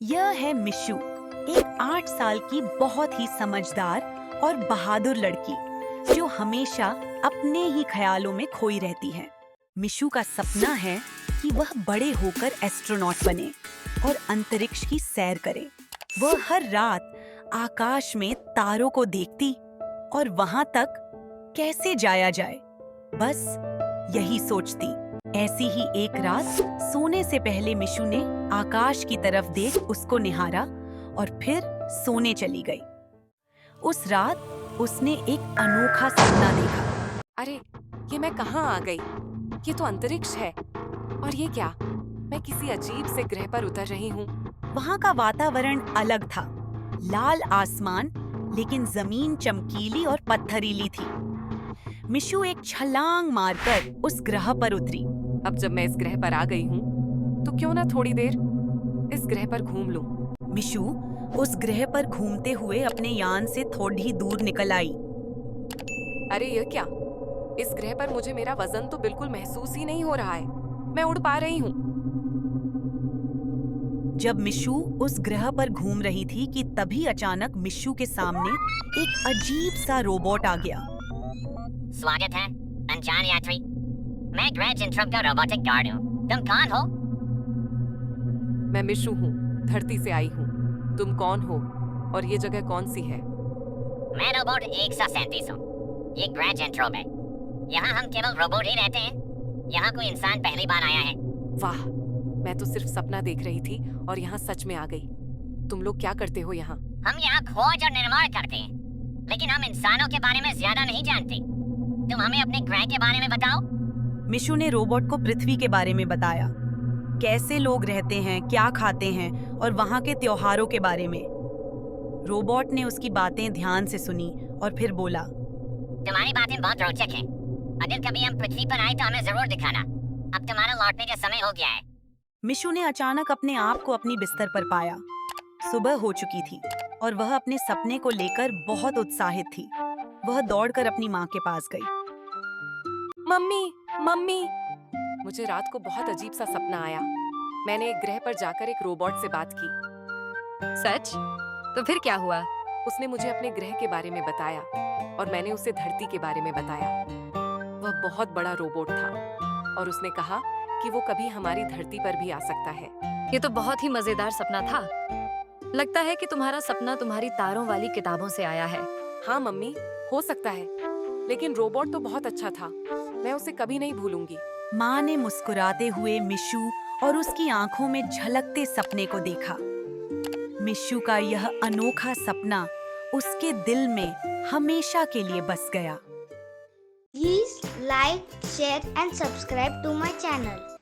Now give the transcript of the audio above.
यह है मिशु, एक 8 साल की बहुत ही समझदार और बहादुर लड़की जो हमेशा अपने ही ख्यालों में खोई रहती है। मिशु का सपना है कि वह बड़े होकर एस्ट्रोनॉट बने और अंतरिक्ष की सैर करे। वह हर रात आकाश में तारों को देखती और वहां तक कैसे जाया जाए, बस यही सोचती। ऐसी ही एक रात सोने से पहले मिशु ने आकाश की तरफ देख उसको निहारा और फिर सोने चली गई। उस रात उसने एक अनोखा सपना देखा। अरे, ये मैं कहाँ आ गई? ये तो अंतरिक्ष है। और ये क्या? मैं किसी अजीब से ग्रह पर उतर रही हूँ। वहाँ का वातावरण अलग था, लाल आसमान, लेकिन जमीन चमकीली और पत्थरीली थी। मिशु एक छलांग मारकर उस ग्रह पर उतरी। अब जब मैं इस ग्रह पर आ गई हूँ, तो क्यों ना थोड़ी देर इस ग्रह पर घूम लूं। मिशु उस ग्रह पर घूमते हुए अपने यान से थोड़ी दूर निकल आई। अरे ये क्या? इस ग्रह पर मुझे मेरा वजन तो बिल्कुल महसूस ही नहीं हो रहा है। मैं उड़ पा रही हूँ। जब मिशु उस ग्रह पर घूम रही थी कि तभी अचानक मिशु के सामने एक अजीब सा रोबोट आ गया। स्वागत है अनजान यात्री। मैं ग्रह जेंट्रोप का रोबोटिक गार्ड हूँ। तुम कौन हो? मैं मिशु हूँ, धरती से आई हूँ। तुम कौन हो और ये जगह कौन सी है? मैं रोबोट 137 हूँ। ये ग्रह जेंट्रोप है। यहाँ हम केवल रोबोट ही रहते हैं। यहाँ कोई इंसान पहली बार आया है। वाह, मैं तो सिर्फ सपना देख रही थी और यहाँ सच में आ गई। तुम लोग क्या करते हो यहाँ? हम यहाँ खोज और निर्माण करते हैं, लेकिन हम इंसानों के बारे में ज्यादा नहीं जानते। तुम हमें अपने ग्रह के बारे में बताओ। मिशु ने रोबोट को पृथ्वी के बारे में बताया, कैसे लोग रहते हैं, क्या खाते हैं और वहाँ के त्योहारों के बारे में। रोबोट ने उसकी बातें ध्यान से सुनी और फिर बोला, तुम्हारी बातें बहुत रोचक हैं। अगर कभी हम पृथ्वी पर आए तो हमें जरूर दिखाना। अब तुम्हारा लौटने का समय हो गया है। मिशु ने अचानक अपने आप को अपनी बिस्तर पर पाया। सुबह हो चुकी थी और वह अपने सपने को लेकर बहुत उत्साहित थी। वह दौड़कर अपनी माँ के पास गई। मम्मी, मम्मी, मुझे रात को बहुत अजीब सा सपना आया। मैंने एक ग्रह पर जाकर एक रोबोट से बात की। सच? तो फिर क्या हुआ? उसने मुझे अपने ग्रह के बारे में बताया और मैंने उसे धरती के बारे में बताया। वह बहुत बड़ा रोबोट था और उसने कहा कि वो कभी हमारी धरती पर भी आ सकता है। ये तो बहुत ही मजेदार सपना था। लगता है कि तुम्हारा सपना तुम्हारी तारों वाली किताबों से आया है। हाँ मम्मी, हो सकता है, लेकिन रोबोट तो बहुत अच्छा था। मैं उसे कभी नहीं भूलूंगी। माँ ने मुस्कुराते हुए मिशु और उसकी आंखों में झलकते सपने को देखा। मिशु का यह अनोखा सपना उसके दिल में हमेशा के लिए बस गया। Please like, share and subscribe to my channel.